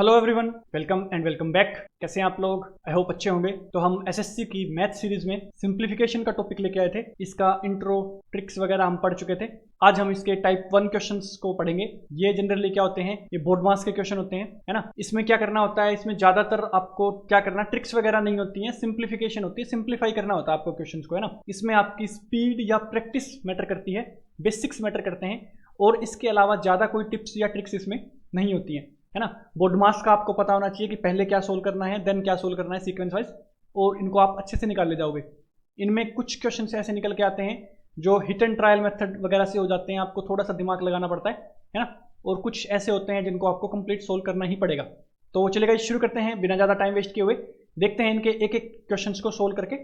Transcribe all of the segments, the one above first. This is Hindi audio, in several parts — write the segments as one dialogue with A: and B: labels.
A: Hello everyone, welcome back. कैसे हैं आप लोग? आई होप अच्छे होंगे। तो हम एसएससी की मैथ सीरीज में सिंप्लीफिकेशन का टॉपिक लेके आए थे। इसका इंट्रो, ट्रिक्स वगैरह हम पढ़ चुके थे। आज हम इसके टाइप 1 क्वेश्चंस को पढ़ेंगे। ये जनरली क्या होते हैं, ये बोर्ड मास के क्वेश्चन होते हैं, है ना। इसमें क्या करना होता है, इसमें ज्यादातर आपको क्या करना, ट्रिक्स वगैरह नहीं होती है, सिंप्लीफिकेशन होती है, सिंप्लीफाई करना होता है आपको क्वेश्चन को, है ना। इसमें आपकी स्पीड या प्रैक्टिस मैटर करती है, बेसिक्स मैटर करते हैं, और इसके अलावा ज्यादा कोई टिप्स या ट्रिक्स इसमें नहीं होती है ना। बोर्ड मास का आपको पता होना चाहिए कि पहले क्या सोल्व करना है, देन क्या सोल्व करना है सीक्वेंस वाइज, और इनको आप अच्छे से निकाल ले जाओगे। इनमें कुछ क्वेश्चन ऐसे निकल के आते हैं जो हिट एंड ट्रायल मेथड वगैरह से हो जाते हैं, आपको थोड़ा सा दिमाग लगाना पड़ता है ना। और कुछ ऐसे होते हैं जिनको आपको कंप्लीट सोल्व करना ही पड़ेगा। तो चलेगा, शुरू करते हैं बिना ज़्यादा टाइम वेस्ट किए हुए। देखते हैं इनके एक एक क्वेश्चन को सोल्व करके।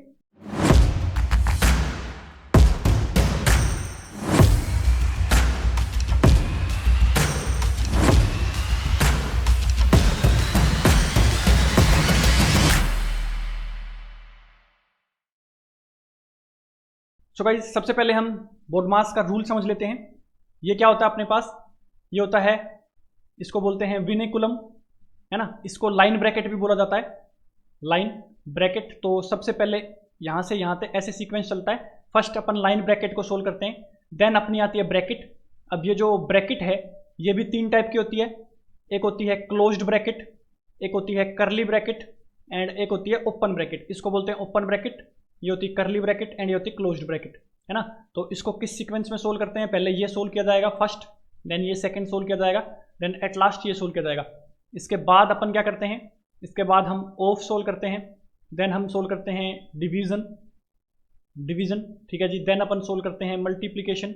A: सो गाइस, सबसे पहले हम बोर्ड मास का रूल समझ लेते हैं। ये क्या होता है अपने पास, ये होता है, इसको बोलते हैं विनेकुलम, है ना। इसको लाइन ब्रैकेट भी बोला जाता है, लाइन ब्रैकेट। तो सबसे पहले यहाँ से यहाँ तक ऐसे सीक्वेंस चलता है। फर्स्ट अपन लाइन ब्रैकेट को सोल्व करते हैं, देन अपनी आती है ब्रैकेट। अब ये जो ब्रैकेट है ये भी तीन टाइप की होती है। एक होती है क्लोज्ड ब्रैकेट, एक होती है करली ब्रैकेट, एंड एक होती है ओपन ब्रैकेट। इसको बोलते हैं ओपन ब्रैकेट, ये होती है करली ब्रैकेट, एंड ये होती है क्लोज्ड ब्रैकेट, है ना। तो इसको किस सीक्वेंस में सोल्व करते हैं, पहले ये सोल्व किया जाएगा फर्स्ट, देन ये सेकंड सोल्व किया जाएगा, देन एट लास्ट ये सोल्व किया जाएगा। इसके बाद अपन क्या करते हैं, इसके बाद हम ऑफ सोल्व करते हैं, देन हम सोल्व करते हैं डिवीजन, ठीक है जी। देन अपन सोल्व करते हैं मल्टीप्लीकेशन,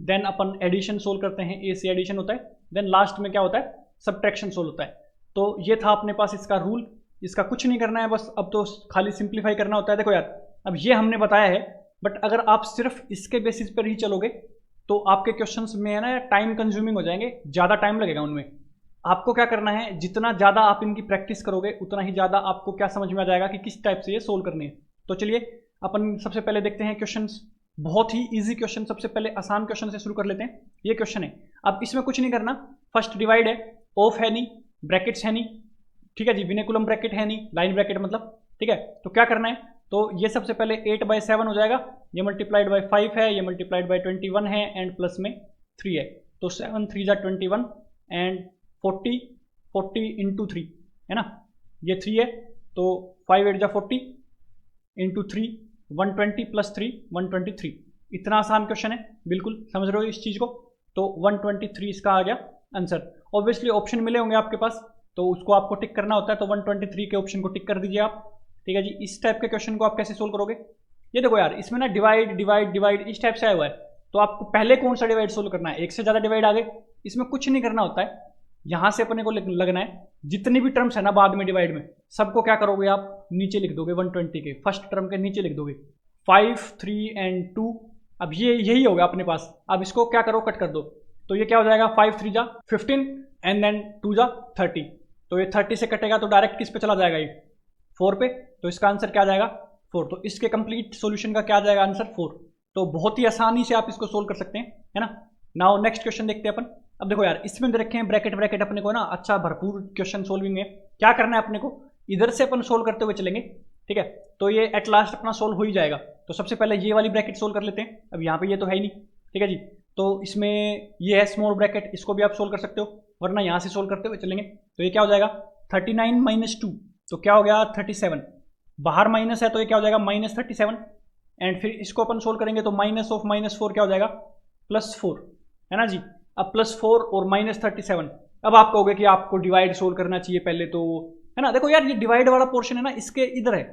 A: देन अपन एडिशन सोल्व करते हैं, ए से एडिशन होता है। देन लास्ट में क्या होता है, सब्ट्रैक्शन सोल्व होता है। तो ये था अपने पास इसका रूल। इसका कुछ नहीं करना है, बस अब तो खाली सिंप्लीफाई करना होता है। देखो यार, अब ये हमने बताया है, बट अगर आप सिर्फ इसके बेसिस पर ही चलोगे तो आपके क्वेश्चंस में है ना टाइम कंज्यूमिंग हो जाएंगे, ज़्यादा टाइम लगेगा उनमें। आपको क्या करना है, जितना ज़्यादा आप इनकी प्रैक्टिस करोगे उतना ही ज़्यादा आपको क्या समझ में आ जाएगा कि किस टाइप से ये सोल्व करनी है। तो चलिए अपन सबसे पहले देखते हैं क्वेश्चंस। बहुत ही ईजी क्वेश्चन, सबसे पहले आसान क्वेश्चन से शुरू कर लेते हैं। ये क्वेश्चन है, अब इसमें कुछ नहीं करना। फर्स्ट डिवाइड है, ऑफ है नहीं, ब्रैकेट्स है नहीं, ठीक है जी, विनेकुलम ब्रैकेट है नहीं, लाइन ब्रैकेट मतलब, ठीक है। तो क्या करना है, तो ये सबसे पहले 8/7 हो जाएगा, ये मल्टीप्लाइड बाई 5 है, ये मल्टीप्लाइड बाई 21 है, एंड प्लस में 3 है। तो 7 3 जा 21 एंड 40 इंटू 3, है ना। ये 3 है, तो 5 8 जा 40 इंटू 3 120 प्लस 3 123। इतना आसान क्वेश्चन है, बिल्कुल समझ रहे हो इस चीज़ को। तो 123 इसका आ गया आंसर। ऑब्वियसली ऑप्शन मिले होंगे आपके पास, तो उसको आपको टिक करना होता है। तो 123 के ऑप्शन को टिक कर दीजिए आप, ठीक है जी। इस टाइप के क्वेश्चन को आप कैसे सोल्व करोगे, ये देखो यार, इसमें ना डिवाइड इस टाइप से आया हुआ है। तो आपको पहले कौन सा डिवाइड सोल्व करना है, एक से ज़्यादा डिवाइड आ गए, इसमें कुछ नहीं करना होता है। यहाँ से अपने को लगना है जितनी भी टर्म्स है ना बाद में डिवाइड में, सबको क्या करोगे आप, नीचे लिख दोगे 120 के फर्स्ट टर्म के नीचे लिख दोगे 5 3 एंड 2। अब ये यही होगा अपने पास। अब इसको क्या करो, कट कर दो। तो ये क्या हो जाएगा, 5 3 जा 15 एंड देन 2 जा 30। तो ये 30 से कटेगा तो डायरेक्ट किस पे चला जाएगा, ये 4 पे। तो इसका आंसर क्या आ जाएगा, 4। तो इसके कंप्लीट सॉल्यूशन का क्या आ जाएगा आंसर, 4। तो बहुत ही आसानी से आप इसको सोल्व कर सकते हैं, है ना। नाउ नेक्स्ट क्वेश्चन देखते हैं अपन। अब देखो यार, इसमें रखे हैं ब्रैकेट अपने को ना, अच्छा भरपूर क्वेश्चन सोल्विंग है। क्या करना है अपने को, इधर से अपन सोल्व करते हुए चलेंगे, ठीक है। तो ये एट लास्ट अपना सोल्व हो ही जाएगा। तो सबसे पहले ये वाली ब्रैकेट सोल्व कर लेते हैं। अब यहाँ पे ये तो है ही नहीं, ठीक है जी। तो इसमें ये है स्मॉल ब्रैकेट, इसको भी आप सोल्व कर सकते हो, वरना यहाँ से सोल्व करते हुए चलेंगे। तो ये क्या हो जाएगा, 39 माइनस 2, तो क्या हो गया 37। बाहर माइनस है तो ये क्या हो जाएगा -37। एंड फिर इसको अपन सोल्व करेंगे तो माइनस ऑफ -4 क्या हो जाएगा, +4, है ना जी। अब +4 और -37। अब आप कहोगे कि आपको डिवाइड सोल्व करना चाहिए पहले, तो है ना। देखो यार, ये डिवाइड वाला पोर्शन है ना, इसके इधर है,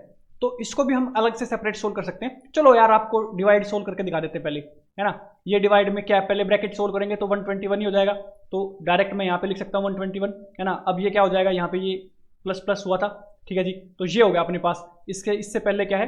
A: तो इसको भी हम अलग से सेपरेट सोल्व कर सकते हैं। चलो यार, आपको डिवाइड सोल्व करके दिखा देते हैं पहले, है ना। ये डिवाइड में क्या है, पहले ब्रैकेट सोल्व करेंगे तो 121 ही हो जाएगा। तो डायरेक्ट मैं यहाँ पे लिख सकता हूँ 121, है ना। अब ये क्या हो जाएगा, यहाँ पे ये प्लस हुआ था, ठीक है जी। तो ये हो गया अपने पास। इससे पहले क्या है,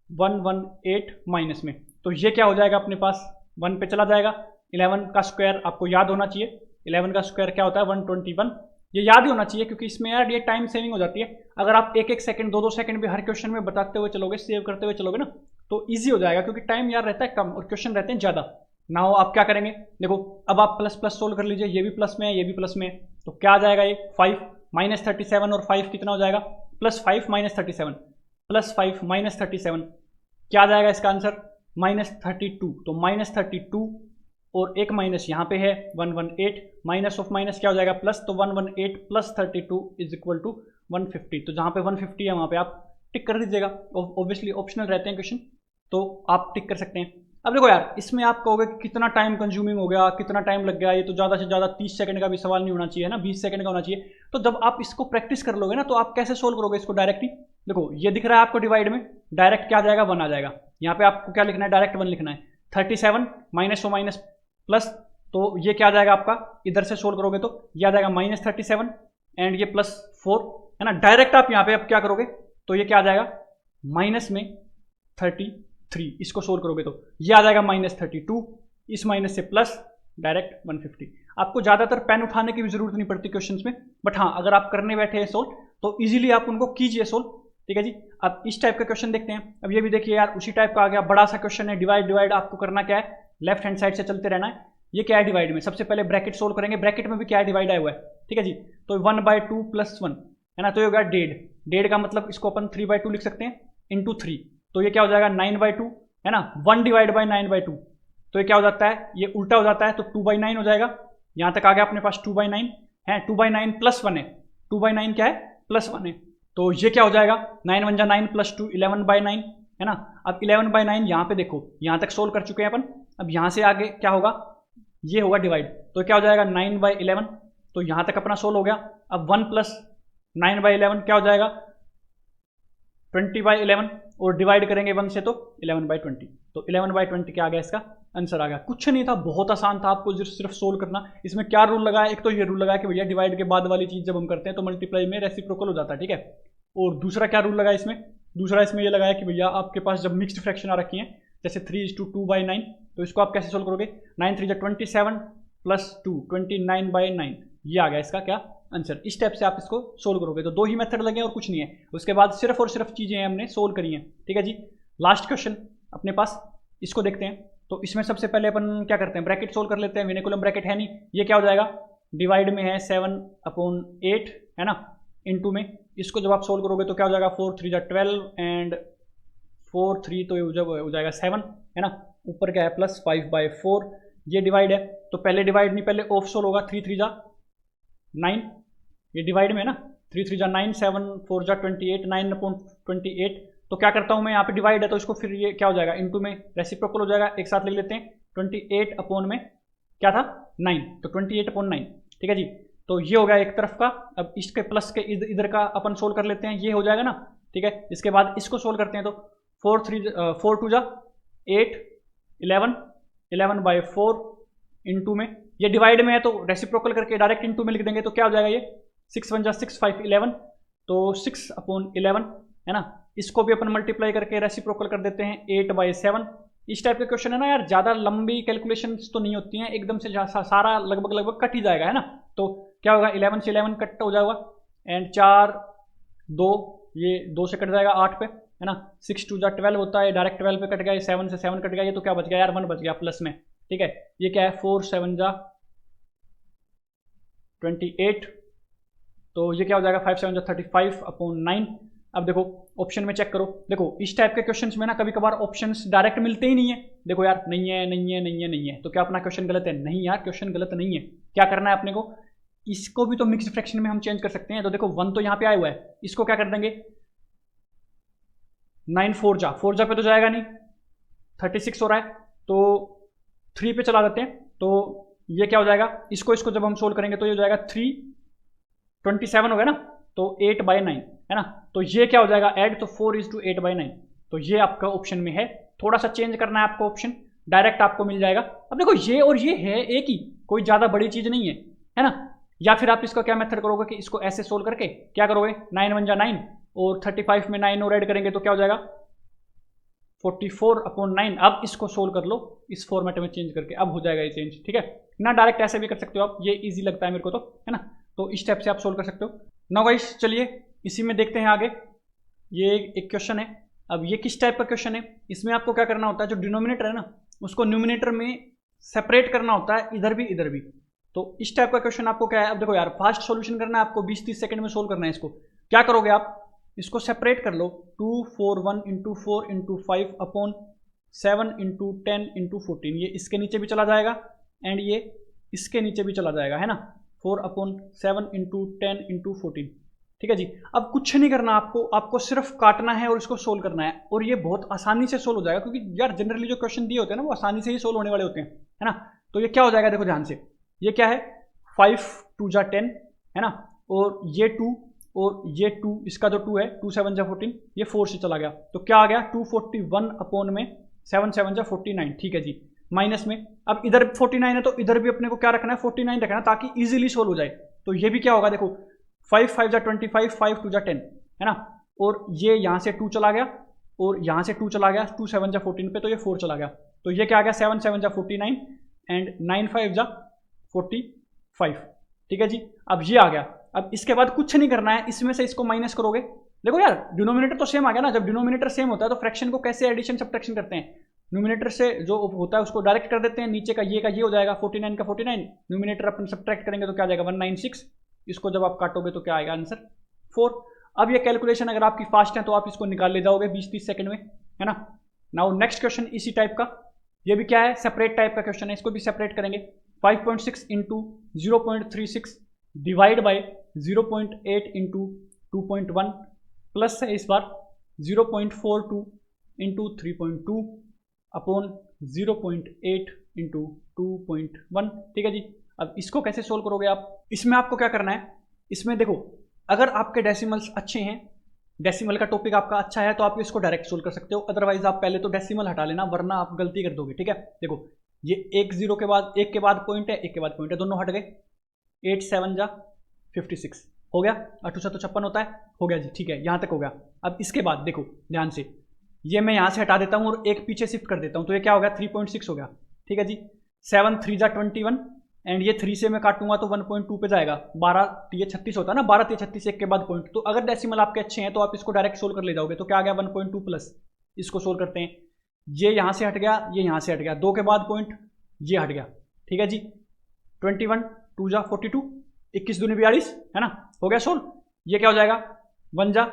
A: 118 माइनस में, तो ये क्या हो जाएगा अपने पास, 1 पे चला जाएगा। 11 का स्क्वायर आपको याद होना चाहिए, 11 का स्क्वायर क्या होता है 121। ये याद ही होना चाहिए, क्योंकि इसमें यार ये टाइम सेविंग हो जाती है। अगर आप एक सेकंड 2 सेकंड भी हर क्वेश्चन में बताते हुए चलोगे, सेव करते हुए चलोगे ना, तो ईजी हो जाएगा, क्योंकि टाइम यार रहता है कम और क्वेश्चन रहते हैं ज़्यादा। नाउ आप क्या करेंगे, देखो अब आप प्लस प्लस सोल्व कर लीजिए, ये भी प्लस में है, ये भी प्लस में है, तो क्या आ जाएगा, ये 5 माइनस 37 और 5 कितना हो जाएगा, +5 माइनस 37, +5 माइनस 37 क्या आ जाएगा इसका आंसर, -32। तो -32 और एक माइनस यहाँ पे है 118, माइनस ऑफ माइनस क्या हो जाएगा प्लस, तो 118 प्लस 32 इज इक्वल टू 150। तो जहाँ पे 150 है वहाँ पे आप टिक कर दीजिएगा, ऑब्वियसली ऑप्शनल रहते हैं क्वेश्चन, तो आप टिक कर सकते हैं। अब देखो यार, इसमें आप कहोगे कि कितना टाइम कंज्यूमिंग हो गया, कितना टाइम लग गया, ये तो ज़्यादा से ज़्यादा 30 सेकंड का भी सवाल नहीं होना चाहिए ना, 20 सेकंड का होना चाहिए। तो जब आप इसको प्रैक्टिस कर लोगे ना, तो आप कैसे सोल्व करोगे इसको डायरेक्टली, देखो ये दिख रहा है आपको डिवाइड में, डायरेक्ट क्या आ जाएगा, 1 आ जाएगा। यहाँ पे आपको क्या लिखना है, डायरेक्ट 1 लिखना है। 37 माइनस माइनस प्लस, तो ये क्या आ जाएगा आपका, इधर से सोल्व करोगे तो ये आ जाएगा -37 एंड ये +4 है ना। डायरेक्ट आप यहाँ पे अब क्या करोगे, तो ये क्या आ जाएगा, माइनस में 33, इसको सोल्व करोगे तो ये आ जाएगा -32, इस माइनस से प्लस, डायरेक्ट 150। आपको ज़्यादातर पेन उठाने की भी जरूरत नहीं पड़ती क्वेश्चंस में, बट हाँ अगर आप करने बैठे हैं सोल्व तो इजीली आप उनको कीजिए सोल्व, ठीक है जी। अब इस टाइप का क्वेश्चन देखते हैं। अब ये भी देखिए यार, उसी टाइप का आ गया, बड़ा सा क्वेश्चन है, डिवाइड आपको करना क्या है, लेफ्ट हैंड साइड से चलते रहना है। ये क्या है डिवाइड में, सबसे पहले ब्रैकेट सोल्व करेंगे, ब्रैकेट में भी क्या है, डिवाइड आया हुआ है, ठीक है जी। तो 1/2 + 1 है ना, तो ये होगा 1.5 का मतलब इसको अपन 3/2 लिख सकते हैं इंटू 3, तो ये क्या हो जाएगा 9/2 है ना, 1/9/2, तो ये क्या हो जाता है, ये उल्टा हो जाता है, तो 2/9 हो जाएगा। यहाँ तक आ गया अपने पास 2/9 है, 2/9 + 1 है, 2/9 क्या है, +1 है, तो ये क्या हो जाएगा, 9 × 1 = 9 + 2 11/9 है ना। अब 11/9 यहाँ पे देखो, यहाँ तक सोल्व कर चुके हैं अपन, अब यहाँ से आगे क्या होगा, ये होगा डिवाइड, तो क्या हो जाएगा 9/11, तो यहाँ तक अपना सोल्व हो गया। अब 1 + 9/11 क्या हो जाएगा, 20/11, और डिवाइड करेंगे 1 से तो 11/20, तो 11/20 क्या आ गया, इसका आंसर आ गया। कुछ नहीं था, बहुत आसान था, आपको सिर्फ सोल्व करना। इसमें क्या रूल लगाया, एक तो ये रूल लगाया कि भैया डिवाइड के बाद वाली चीज़ जब हम करते हैं तो मल्टीप्लाई में रेसिप्रोकल हो जाता है, ठीक है। और दूसरा क्या रूल लगाया इसमें, दूसरा इसमें ये लगाया कि भैया आपके पास जब मिक्स्ड फ्रैक्शन आ रखी है, जैसे 3:2/9, तो इसको आप कैसे सोल्व करोगे, 9 × 3 = 27 + 2 29/9, ये आ गया इसका क्या आंसर। इस स्टेप से आप इसको सोल्व करोगे, तो 2 ही मेथड लगे और कुछ नहीं है। उसके बाद सिर्फ और सिर्फ चीज़ें हमने सोल्व करी हैं, ठीक है जी। लास्ट क्वेश्चन अपने पास, इसको देखते हैं। तो इसमें सबसे पहले अपन क्या करते हैं, ब्रैकेट सोल्व कर लेते हैं, विनिकुलम ब्रैकेट है नहीं, ये क्या हो जाएगा, डिवाइड में है 7/8 है ना, इंटू में इसको जब आप सोल्व करोगे तो क्या हो जाएगा, 4 × 3 = 12 एंड 4 3 तो ये जब हो जाएगा 7 है ना, ऊपर क्या है +5/4, ये डिवाइड है, तो पहले डिवाइड नहीं पहले ऑफ सोल्व होगा, 3 × 3 = 9, ये डिवाइड में है ना, 3 × 3 = 9, 7 × 4 = 28, 9/28, तो क्या करता हूँ मैं, यहाँ पे डिवाइड है तो इसको फिर ये क्या हो जाएगा, इंटू में रेसिप्रोकल हो जाएगा, एक साथ लिख लेते हैं, 28 में क्या था 9, तो 28/9, ठीक है जी। तो ये हो गया एक तरफ का। अब इसके प्लस के इधर का अपन सोल्व कर लेते हैं, ये हो जाएगा ना, ठीक है। इसके बाद इसको सोल्व करते हैं, तो 4 2 = 8, 11/4 इंटू में, ये डिवाइड में है तो रेसिप्रोकल करके डायरेक्ट इंटू में लिख देंगे, तो क्या हो जाएगा, ये 6 × 1 = 6, 5 11, तो 6/11 है ना। इसको भी अपन मल्टीप्लाई करके रेसिप्रोकल कर देते हैं, 8/7। इस टाइप के क्वेश्चन है ना यार, ज़्यादा लंबी कैलकुलेशंस तो नहीं होती हैं, एकदम से सारा लगभग कट ही जाएगा है ना। तो क्या होगा, 11 से 11 कट हो जाएगा, एंड 4 2 ये 2 से कट जाएगा 8 पे है ना, 6 2 = 12 होता है, डायरेक्ट 12 पे कट गया, 7 से 7 कट गया, ये तो क्या बच गया यार, 1 बच गया प्लस में, ठीक है। ये क्या है, 4 7 = 28, तो ये क्या हो जाएगा, 5 7 = 35/9। अब देखो ऑप्शन में चेक करो, देखो इस टाइप के क्वेश्चंस में ना कभी कभार ऑप्शंस डायरेक्ट मिलते ही नहीं है, देखो यार नहीं है नहीं है नहीं है नहीं है, तो क्या अपना क्वेश्चन गलत है, नहीं यार क्वेश्चन गलत नहीं है। क्या करना है अपने को, इसको भी तो मिक्स्ड फ्रैक्शन में हम चेंज कर सकते हैं, तो देखो 1 तो यहाँ पे आया हुआ है, इसको क्या कर देंगे, 9 4 जा पे तो जाएगा नहीं, 36 हो रहा है, तो 3 पे चला देते हैं, तो ये क्या हो जाएगा, इसको जब हम सोल्व करेंगे तो ये हो जाएगा 327 हो गया ना, तो 8/9 है ना, तो ये क्या हो जाएगा ऐड, तो 4:8/9, तो ये आपका ऑप्शन में है। थोड़ा सा चेंज करना है आपको ऑप्शन, डायरेक्ट आपको मिल जाएगा। अब देखो ये और ये है एक ही, कोई ज़्यादा बड़ी चीज़ नहीं है ना। या फिर आप इसका क्या मेथड करोगे कि इसको ऐसे सोल्व करके क्या करोगे, 9 × 1 = 9, और 35 में 9 और ऐड करेंगे तो क्या हो जाएगा 44/9। अब इसको सोल्व कर लो इस फॉर्मेट में चेंज करके, अब हो जाएगा ये चेंज, ठीक है ना। डायरेक्ट ऐसे भी कर सकते हो आप, ये इजी लगता है मेरे को तो, है ना। तो इस स्टेप से आप सोल्व कर सकते हो। नाउ गाइस चलिए इसी में देखते हैं आगे, ये एक क्वेश्चन है। अब ये किस टाइप का क्वेश्चन है, इसमें आपको क्या करना होता है, जो डिनोमिनेटर है ना उसको न्यूमिनेटर में सेपरेट करना होता है इधर भी इधर भी। तो इस टाइप का क्वेश्चन आपको क्या है, अब देखो यार फास्ट सॉल्यूशन करना है आपको, 20-30 सेकंड में सोल्व करना है इसको। क्या करोगे आप, इसको सेपरेट कर लो, 2 4 1 into 4 into 5 upon 7 into 10 into 14, ये इसके नीचे भी चला जाएगा एंड ये इसके नीचे भी चला जाएगा, है ना, 4 अपॉन 7 इंटू 10 इंटू 14। ठीक है जी। अब कुछ नहीं करना आपको, आपको सिर्फ काटना है और इसको सोल्व करना है, और ये बहुत आसानी से सोल्व हो जाएगा, क्योंकि यार जनरली जो क्वेश्चन दिए होते हैं ना वो आसानी से ही सोल्व होने वाले होते हैं, है ना। तो ये क्या हो जाएगा, देखो ध्यान से, ये क्या है, 5 2 जा 10, है ना, और ये 2 और ये 2, इसका जो 2 है 2 7 जा 14, ये 4 से चला गया, तो क्या आ गया 241 अपॉन में 7 7 जा 49। ठीक है जी। माइनस में अब इधर 49 है तो इधर भी अपने को क्या रखना है, 49 रखना, ताकि इजीली सोल्व हो जाए। तो ये भी क्या होगा, देखो 5 5 जा 25, 5 2 जा 10, है ना, और ये यहाँ से 2 चला गया और यहाँ से 2 चला गया, 2 7 जा 14 पे, तो ये 4 चला गया, तो ये क्या आ गया 7 7 जा 49 एंड 9 5 जा 45। ठीक है जी। अब ये आ गया, अब इसके बाद कुछ नहीं करना है, इसमें से इसको माइनस करोगे। देखो यार डिनोमिनेटर तो सेम आ गया ना, जब डिनोमिनेटर सेम होता है तो फ्रैक्शन को कैसे एडिशन सब्ट्रैक्शन करते हैं, न्यूमिनेटर से जो होता है उसको डायरेक्ट कर देते हैं, नीचे का ये हो जाएगा 49 का 49, न्यूमिनेटर अपन सब्ट्रैक्ट करेंगे तो क्या आ जाएगा 196, इसको जब आप काटोगे तो क्या आएगा आंसर 4। अब ये कैलकुलेशन अगर आपकी फास्ट है तो आप इसको निकाल ले जाओगे 20-30 सेकंड में, है ना। नाउ नेक्स्ट क्वेश्चन इसी टाइप का, ये भी क्या है, सेपरेट टाइप का क्वेश्चन है, इसको भी सेपरेट करेंगे। 5.6 into 0.36 divide by 0.8 into 2.1 plus है इस बार 0.42 इंटू 3.2 अपॉन 0.8 इंटू 2.1। ठीक है जी। अब इसको कैसे सोल्व करोगे आप, इसमें आपको क्या करना है, इसमें देखो अगर आपके डेसिमल्स अच्छे हैं, डेसिमल का टॉपिक आपका अच्छा है तो आप इसको डायरेक्ट सोल्व कर सकते हो, अदरवाइज आप पहले तो डेसिमल हटा लेना वरना आप गलती कर दोगे। ठीक है, देखो ये एक जीरो के बाद एक के बाद पॉइंट है, एक के बाद पॉइंट है, दोनों हट गए, 8 7 जा 56 हो गया, 8 7 56 होता है, हो गया जी। ठीक है, यहाँ तक हो गया। अब इसके बाद देखो ध्यान से, ये मैं यहाँ से हटा देता हूँ और एक पीछे शिफ्ट कर देता हूँ, तो ये क्या हो गया 3.6 हो गया। ठीक है जी। 7 3 जा 21 एंड ये 3 से मैं काटूंगा तो 1.2 पे जाएगा, 12 ये 36 होता है ना, 12 36 एक के बाद पॉइंट, तो अगर डेसिमल आपके अच्छे हैं तो आप इसको डायरेक्ट सोल्व कर ले जाओगे, तो क्या आ गया 1.2 प्लस, इसको सोल्व करते हैं, ये यहाँ से हट गया, ये यहाँ से हट गया, 2 के बाद पॉइंट ये हट गया। ठीक है जी। 21 2 जा 42, 21 दूनी 42, है ना, हो गया सोल्व। ये क्या हो जाएगा 1 जा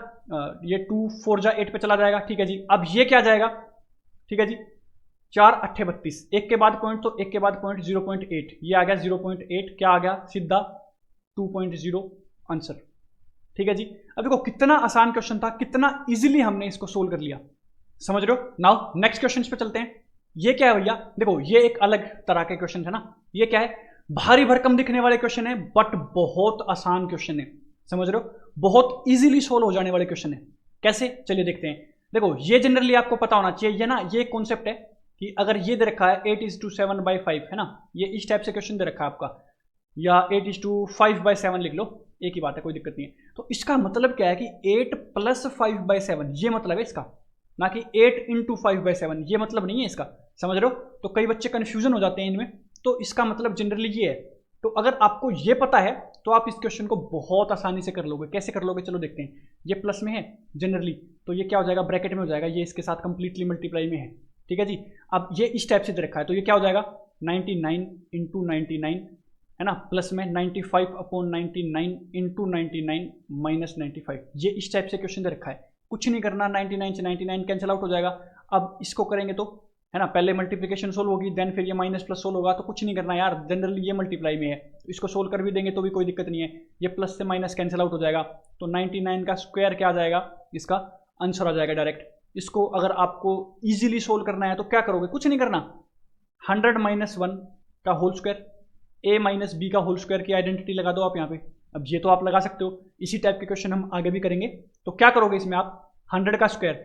A: ये 2 4 जा 8 पे चला जाएगा। ठीक है जी। अब ये क्या जाएगा, ठीक है जी, 4 8 32, एक के बाद पॉइंट तो एक के बाद पॉइंट 0.8, ये आ गया 0.8, क्या आ गया सीधा 2.0 आंसर। ठीक है जी। अब देखो कितना आसान क्वेश्चन था, कितना इजीली हमने इसको सोल्व कर लिया, समझ रहे हो। नाउ नेक्स्ट क्वेश्चन पे चलते हैं। ये क्या है भैया, देखो ये एक अलग तरह के क्वेश्चन है ना, ये क्या है, भारी भरकम दिखने वाले क्वेश्चन है बट बहुत आसान क्वेश्चन है, समझ रहे हो, बहुत इजीली सोल्व हो जाने वाले क्वेश्चन है। कैसे, चलिए देखते हैं। देखो ये जनरली आपको पता होना चाहिए, ये ना ये कॉन्सेप्ट है कि अगर ये दे रखा है 8:7/5, है ना, ये इस टाइप से क्वेश्चन दे रखा है आपका, या 8:5/7 लिख लो, एक ही बात है, कोई दिक्कत नहीं है। तो इसका मतलब क्या है कि 8 + 5/7, ये मतलब है इसका, ना कि 8 × 5/7, ये मतलब नहीं है इसका, समझ रहे हो। तो कई बच्चे कंफ्यूजन हो जाते हैं इनमें, तो इसका मतलब जनरली ये है। तो अगर आपको ये पता है तो आप इस क्वेश्चन को बहुत आसानी से कर लोगे। कैसे कर लोगे, चलो देखते हैं। ये प्लस में है जनरली, तो ये क्या हो जाएगा, ब्रैकेट में हो जाएगा, ये इसके साथ कंप्लीटली मल्टीप्लाई में है। ठीक है जी। अब ये इस टाइप से दे रखा है, तो ये क्या हो जाएगा 99 × 99, है ना, प्लस में 95/99 × 99 - 95, ये इस टाइप से क्वेश्चन दे रखा है। कुछ नहीं करना, 99 से 99 कैंसिल आउट हो जाएगा। अब इसको करेंगे तो, है ना, पहले मल्टीप्लिकेशन सोल्व होगी, देन फिर ये माइनस प्लस सोल्व होगा, तो कुछ नहीं करना यार, जनरली ये मल्टीप्लाई में है, तो इसको सोल्व कर भी देंगे तो भी कोई दिक्कत नहीं है, ये प्लस से माइनस कैंसिल आउट हो जाएगा, तो 99 का स्क्वायर क्या आ जाएगा, इसका आंसर आ जाएगा डायरेक्ट। इसको अगर आपको ईजिली सोल्व करना है तो क्या करोगे, कुछ नहीं करना, 100 - 1 का होल स्क्वायर, a - b का होल स्क्वायर की आइडेंटिटी लगा दो आप यहाँ पे। अब ये तो आप लगा सकते हो, इसी टाइप के क्वेश्चन हम आगे भी करेंगे। तो क्या करोगे इसमें आप, 100 का स्क्वायर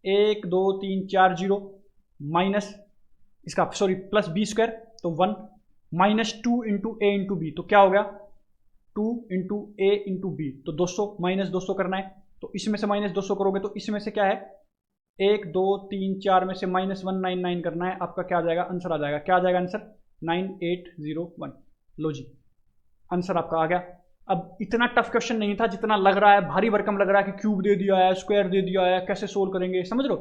A: 1 2 3 4 0 माइनस इसका प्लस b स्क्वायर, तो 1 -2 × a × b, तो क्या हो गया 2 × a × b, तो 200 -200 करना है, तो इसमें से -200 करोगे तो इसमें से क्या है 1 2 3 4 में से -199 करना है, आपका क्या आ जाएगा, आंसर आ जाएगा, क्या आ जाएगा आंसर 9801। लो जी, आंसर आपका आ गया। अब इतना टफ क्वेश्चन नहीं था जितना लग रहा है, भारी भरकम लग रहा है कि क्यूब दे दिया है, स्क्वायर दे दिया है, कैसे सोल्व करेंगे, समझ लो।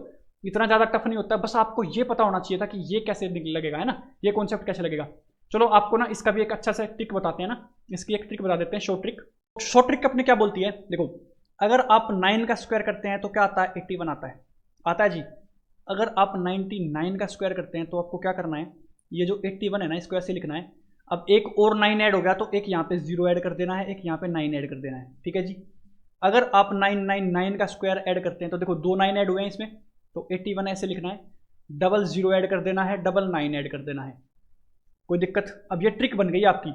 A: इतना ज़्यादा टफ नहीं होता, बस आपको ये पता होना चाहिए था कि ये कैसे लगेगा, है ना, ये कॉन्सेप्ट कैसे लगेगा। चलो आपको ना इसका भी एक अच्छा सा ट्रिक बताते हैं ना, इसकी एक ट्रिक बता देते हैं, शॉर्ट ट्रिक। शॉर्ट ट्रिक अपने क्या बोलती है, देखो अगर आप 9 का स्क्वायर करते हैं तो क्या आता है, 81 आता है जी। अगर आप 99 का स्क्वायर करते हैं तो आपको क्या करना है, ये जो 81 है ना इसको ऐसे लिखना है। अब एक और 9 ऐड हो गया तो एक यहाँ पे 0 ऐड कर देना है, एक यहाँ पे 9 ऐड कर देना है, ठीक है जी। अगर आप 999 का स्क्वायर ऐड करते हैं तो देखो 2 9 ऐड हुए हैं इसमें, तो 81 ऐसे लिखना है, डबल 0 ऐड कर देना है, डबल 9 ऐड कर देना है, कोई दिक्कत। अब ये ट्रिक बन गई आपकी,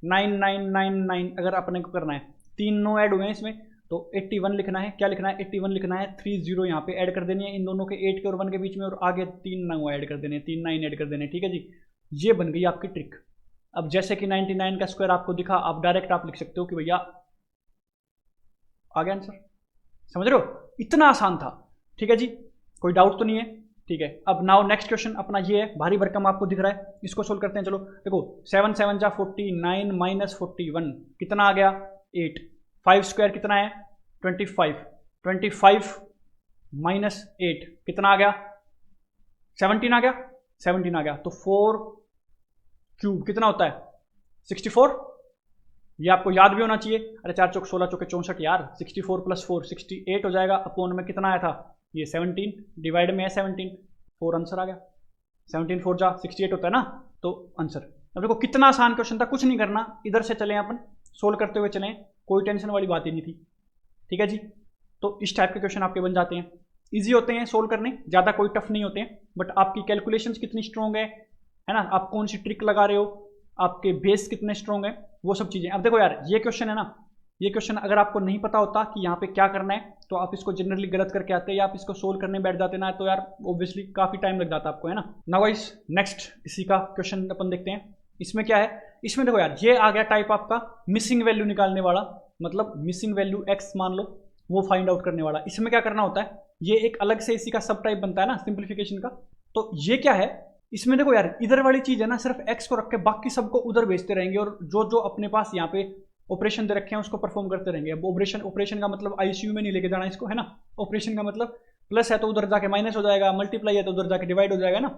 A: 9999 अगर अपने को करना है, 3 9 ऐड हुए हैं इसमें, तो 81 लिखना है, क्या लिखना है 81 लिखना है, 3 0 यहाँ पे ऐड कर देनी है इन दोनों के 8 के और 1 के बीच में, और आगे 3 9 ऐड कर देने हैं, 3 9 ऐड कर देने हैं, ठीक है जी। ये बन गई आपकी ट्रिक। अब जैसे कि 99 का स्क्वायर आपको दिखा, आप डायरेक्ट आप लिख सकते हो कि भैया आ गया आंसर, समझ रहे हो, इतना आसान था, ठीक है जी, कोई डाउट तो नहीं है, ठीक है। अब नाउ नेक्स्ट क्वेश्चन अपना ये है, भारी भरकम आपको दिख रहा है, इसको सोल्व करते हैं। चलो देखो 7 7 जा 49 माइनस 41 कितना आ गया 8, 5 स्क्वायर कितना है 25, 25 माइनस 8 कितना आ गया 17 आ गया, 17 आ गया, तो 4 क्यूब कितना होता है 64, ये आपको याद भी होना चाहिए। अरे 4 चौक 16 चौके 64 यार, 64 प्लस 4 68 हो जाएगा, अपोन में कितना आया था ये 17, डिवाइड में है 17, 4 आंसर आ गया, 17 4 जा 68 होता है ना, तो आंसर। अब देखो कितना आसान क्वेश्चन था, कुछ नहीं करना, इधर से चलें अपन, सोल्व करते हुए चलें, कोई टेंशन वाली बात ही नहीं थी, ठीक है जी। तो इस टाइप के क्वेश्चन आपके बन जाते हैं, ईजी होते हैं सोल्व करने, ज़्यादा कोई टफ नहीं होते हैं, बट आपकी कैलकुलेशंस कितनी स्ट्रॉन्ग है ना, आप कौन सी ट्रिक लगा रहे हो, आपके बेस कितने स्ट्रॉन्ग है, वो सब चीज़ें। अब देखो यार ये क्वेश्चन है ना, ये क्वेश्चन अगर आपको नहीं पता होता कि यहाँ पे क्या करना है, तो आप इसको जनरली गलत करके आते या आप इसको सोल्व करने बैठ जाते ना, तो यार ऑब्वियसली काफ़ी टाइम लग जाता आपको, है ना। नाउ गाइस नेक्स्ट इसी का क्वेश्चन अपन देखते हैं, इसमें क्या है, इसमें देखो यार ये आ गया टाइप आपका मिसिंग वैल्यू निकालने वाला, मतलब मिसिंग वैल्यू एक्स मान लो, वो फाइंड आउट करने वाला। इसमें क्या करना होता है, ये एक अलग से इसी का सब टाइप बनता है ना सिंप्लीफिकेशन का। तो ये क्या है, इसमें देखो यार इधर वाली चीज है ना, सिर्फ एक्स को रख के बाकी सबको उधर भेजते रहेंगे, और जो जो अपने पास यहाँ पे ऑपरेशन दे रखे हैं उसको परफॉर्म करते रहेंगे। अब ऑपरेशन का मतलब आईसीयू में नहीं लेके जाना इसको, है ना। ऑपरेशन का मतलब प्लस है तो उधर जाके माइनस हो जाएगा, मल्टीप्लाई है तो उधर जाके डिवाइड हो जाएगा ना,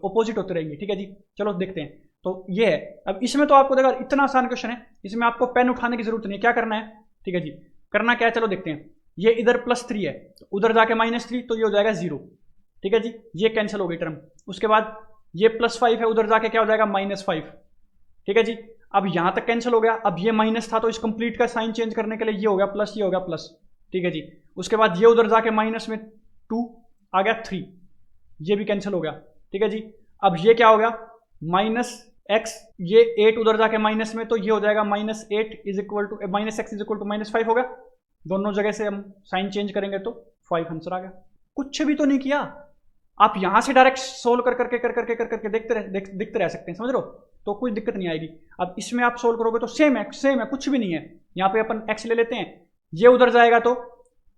A: ऑपोजिट होते रहेंगे, ठीक है जी। चलो देखते हैं, तो ये है। अब इसमें तो आपको देखा इतना आसान क्वेश्चन है, इसमें आपको पेन उठाने की जरूरत नहीं है, क्या करना है, ठीक है जी, करना क्या है, चलो देखते हैं। ये इधर +3 है, उधर जाके -3, तो ये हो जाएगा 0, ठीक है जी, ये कैंसिल हो गई टर्म। उसके बाद ये +5 है, उधर जाके क्या हो जाएगा -5, ठीक है जी। अब यहां तक कैंसिल हो गया, अब ये माइनस था तो इस कंप्लीट का साइन चेंज करने के लिए ये हो गया प्लस, ये हो गया प्लस, ठीक है जी। उसके बाद ये उधर जाके माइनस में 2 आ गया 3, ये भी कैंसिल हो गया, ठीक है जी। अब ये क्या हो गया -x, ये 8 उधर जाके माइनस में, तो ये हो जाएगा -8 is equal to -x is equal to -5 हो गया। दोनों जगह से हम साइन चेंज करेंगे तो 5 आंसर आ गया। कुछ भी तो नहीं किया, आप यहां से डायरेक्ट सोल्व कर करके देखते रह सकते हैं, समझ रहे हो, तो कोई दिक्कत नहीं आएगी। अब इसमें आप सोल्व करोगे तो सेम है, कुछ भी नहीं है। यहाँ पे अपन x ले लेते हैं, ये उधर जाएगा तो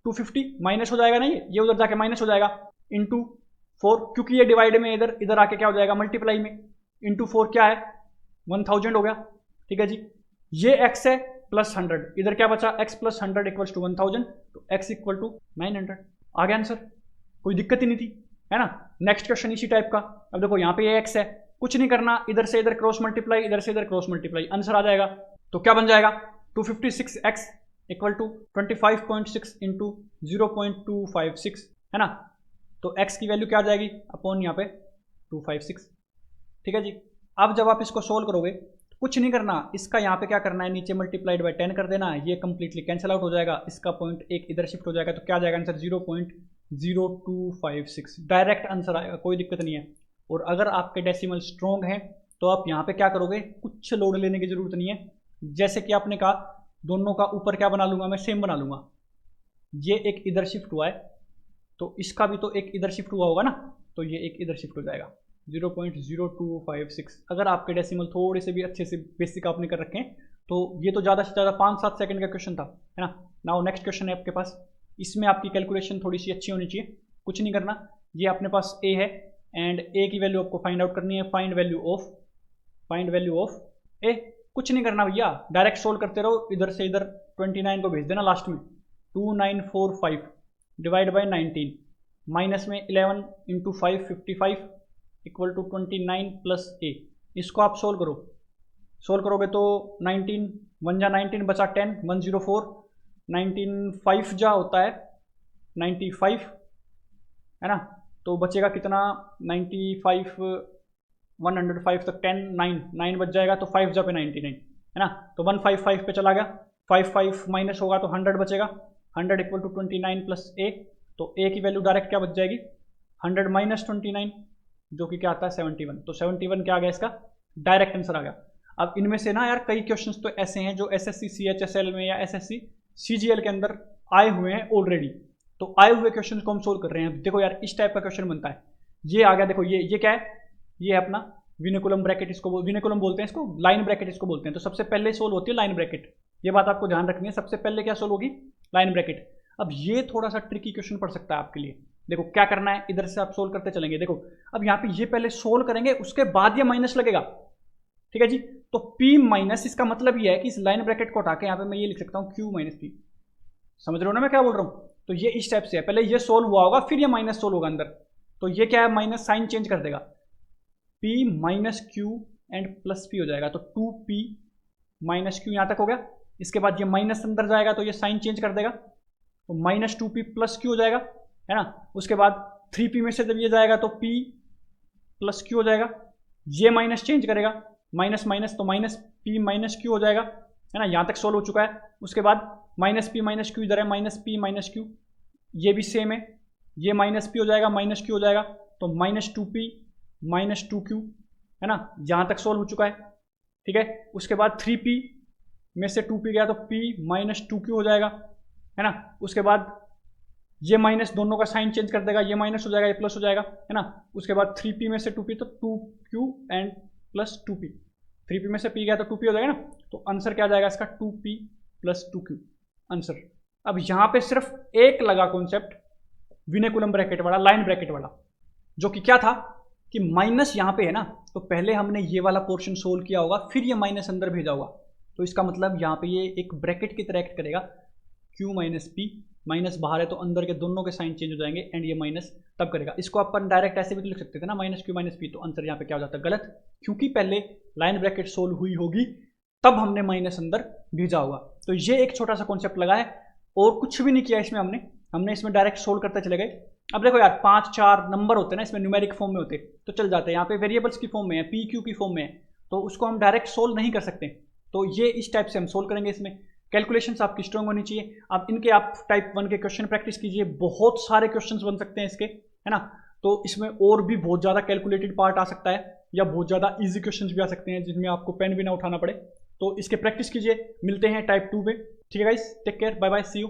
A: 250 माइनस हो जाएगा, नहीं ये उधर जाके माइनस हो जाएगा, इंटू 4, क्योंकि ये डिवाइड में इधर इधर आके क्या हो जाएगा मल्टीप्लाई में, इंटू 4 क्या है 1000 हो गया, ठीक है जी। ये x है +100, इधर क्या बचा x + 100 इक्वल्स टू 1000, तो x इक्वल टू 900 आ गया आंसर, कोई दिक्कत ही नहीं थी, है ना। नेक्स्ट क्वेश्चन इसी टाइप का। अब देखो यहाँ पे ये x है, कुछ नहीं करना, इधर से इधर क्रॉस मल्टीप्लाई, इधर से इधर क्रॉस मल्टीप्लाई, आंसर आ जाएगा। तो क्या बन जाएगा 256x इक्वल टू 25.6 इंटू 0.256, है ना। तो x की वैल्यू क्या आ जाएगी अपॉन यहाँ पे 256, ठीक है जी। अब जब आप इसको सोल्व करोगे कुछ नहीं करना, इसका यहाँ पे क्या करना है, नीचे मल्टीप्लाइड बाय 10 कर देना, ये कंप्लीटली कैंसिल आउट हो जाएगा, इसका पॉइंट एक इधर शिफ्ट हो जाएगा, तो क्या आ जाएगा आंसर 0.0256, डायरेक्ट आंसर आएगा, कोई दिक्कत नहीं है। और अगर आपके डेसिमल स्ट्रॉन्ग है तो आप यहाँ पे क्या करोगे, कुछ लोड लेने की जरूरत नहीं है। जैसे कि आपने कहा दोनों का ऊपर क्या बना लूंगा मैं, सेम बना लूंगा, ये एक इधर शिफ्ट हुआ है तो इसका भी तो एक इधर शिफ्ट हुआ होगा ना, तो ये एक इधर शिफ्ट हो जाएगा 0.0256। अगर आपके डेसिमल थोड़े से भी अच्छे से बेसिक आपने कर रखे हैं तो ये तो ज़्यादा से ज़्यादा 5-7 सेकंड का क्वेश्चन था, है ना। नाउ नेक्स्ट क्वेश्चन है आपके पास, इसमें आपकी कैलकुलेशन थोड़ी सी अच्छी होनी चाहिए, कुछ नहीं करना, ये अपने पास a है एंड a की वैल्यू आपको फाइंड आउट करनी है, फाइंड वैल्यू ऑफ a, कुछ नहीं करना भैया, डायरेक्ट सोल्व करते रहो, इधर से इधर 29 को भेज देना लास्ट में, 2945 डिवाइड बाई 19, माइनस में 11 इंटू 5 55 इक्वल टू 29 प्लस ए। इसको आप सोल्व करो, सोल्व करोगे तो 19 1 जा 19 बचा 10 104, 19 5 जा होता है 95 है ना, तो बचेगा कितना 95 105 तक 10 9 बच जाएगा, तो 5 जा पे 99 है ना, तो 155 पे चला गया, 55 माइनस होगा तो 100 बचेगा, 100 इक्वल टू 29 प्लस ए, तो ए की वैल्यू डायरेक्ट क्या बच जाएगी 100 माइनस 29 जो कि क्या आता है 71, तो 71 क्या आ गया इसका डायरेक्ट आंसर आ गया। अब इनमें से ना यार कई क्वेश्चंस तो ऐसे हैं जो एसएससी सीएचएसएल में या एसएससी सीजीएल के अंदर आए हुए हैं ऑलरेडी, तो आए हुए क्वेश्चन को हम सोल्व कर रहे हैं। देखो यार इस टाइप का क्वेश्चन बनता है, ये आ गया, देखो ये क्या है, ये है अपना विनिकुलम ब्रैकेट, इसको विनिकुलम बोलते हैं, इसको लाइन ब्रैकेट इसको बोलते हैं, तो सबसे पहले सोल्व होती है लाइन ब्रैकेट, ये बात आपको ध्यान रखनी है, सबसे पहले क्या सोल्व होगी लाइन ब्रैकेट। अब ये थोड़ा सा ट्रिकी क्वेश्चन पड़ सकता है आपके लिए, देखो क्या करना है, इधर से आप सोल्व करते चलेंगे, देखो अब यहाँ पे ये पहले सोल्व करेंगे उसके बाद ये माइनस लगेगा, ठीक है जी, तो P माइनस, इसका मतलब ये है कि इस लाइन ब्रैकेट को हटा के यहाँ पे मैं ये लिख सकता हूँ Q माइनस P, समझ रहे हो ना मैं क्या बोल रहा हूँ, तो ये इस टाइप से है, पहले ये सोल्व हुआ होगा फिर ये माइनस सोल्व होगा अंदर, तो ये क्या है माइनस साइन चेंज कर देगा, P minus Q and plus P हो जाएगा, तो 2P माइनस Q यहाँ तक हो गया, इसके बाद ये माइनस अंदर जाएगा तो ये साइन चेंज कर देगा, तो माइनस 2P प्लस Q हो जाएगा है ना, उसके बाद 3P में से जब ये जाएगा तो P प्लस Q हो जाएगा, ये माइनस चेंज करेगा, माइनस माइनस तो माइनस P माइनस Q हो जाएगा है ना, यहाँ तक सोल्व हो चुका है। उसके बाद माइनस P माइनस Q इधर है, माइनस P माइनस Q, ये भी सेम है, ये माइनस P हो जाएगा माइनस Q हो जाएगा, तो माइनस 2P माइनस 2Q है ना, यहाँ तक सोल्व हो चुका है, ठीक है। उसके बाद 3P में से 2P गया तो P माइनस 2Q हो जाएगा है ना, उसके बाद ये माइनस दोनों का साइन चेंज कर देगा, ये माइनस हो जाएगा ये प्लस हो जाएगा है ना, उसके बाद 3P में से 2P तो 2Q and plus 2P, 3P में से P गया तो 2P हो जाएगा ना, तो आंसर क्या आ जाएगा इसका 2P प्लस 2Q आंसर। अब यहाँ पे सिर्फ एक लगा कॉन्सेप्ट विनिकुलम ब्रैकेट वाला, लाइन ब्रैकेट वाला, जो कि क्या था कि माइनस यहाँ पे है ना, तो पहले हमने ये वाला पोर्शन सोल्व किया होगा फिर ये माइनस अंदर भेजा होगा, तो इसका मतलब यहाँ पे ये एक ब्रैकेट की तरह एक्ट करेगा, Q माइनस P, माइनस बाहर है तो अंदर के दोनों के साइन चेंज हो जाएंगे एंड ये माइनस तब करेगा। इसको अपन डायरेक्ट ऐसे भी तो लिख सकते थे ना, माइनस Q माइनस P, तो आंसर यहाँ पे क्या हो जाता है गलत, क्योंकि पहले लाइन ब्रैकेट सोल्व हुई होगी तब हमने माइनस अंदर भेजा होगा। तो ये एक छोटा सा कॉन्सेप्ट लगा है और कुछ भी नहीं किया इसमें, हमने इसमें डायरेक्ट सोल्व करते चले गए। अब देखो यार 5 4 नंबर होते हैं ना इसमें, न्यूमेरिक फॉर्म में होते तो चल जाते हैं, यहाँ पे वेरिएबल्स की फॉर्म में है, पी क्यू की फॉर्म में है, तो उसको हम डायरेक्ट सोल्व नहीं कर सकते, तो ये इस टाइप से हम सोल्व करेंगे। इसमें कैलकुलेशंस आपकी स्ट्रॉन्ग होनी चाहिए, आप इनके आप टाइप 1 के क्वेश्चन प्रैक्टिस कीजिए, बहुत सारे क्वेश्चंस बन सकते हैं इसके है ना, तो इसमें और भी बहुत ज़्यादा कैलकुलेटेड पार्ट आ सकता है या बहुत ज़्यादा ईजी क्वेश्चंस भी आ सकते हैं जिनमें आपको पेन भी ना उठाना पड़े, तो इसके प्रैक्टिस कीजिए। मिलते हैं टाइप 2 में, ठीक है guys, take care, bye bye, see you.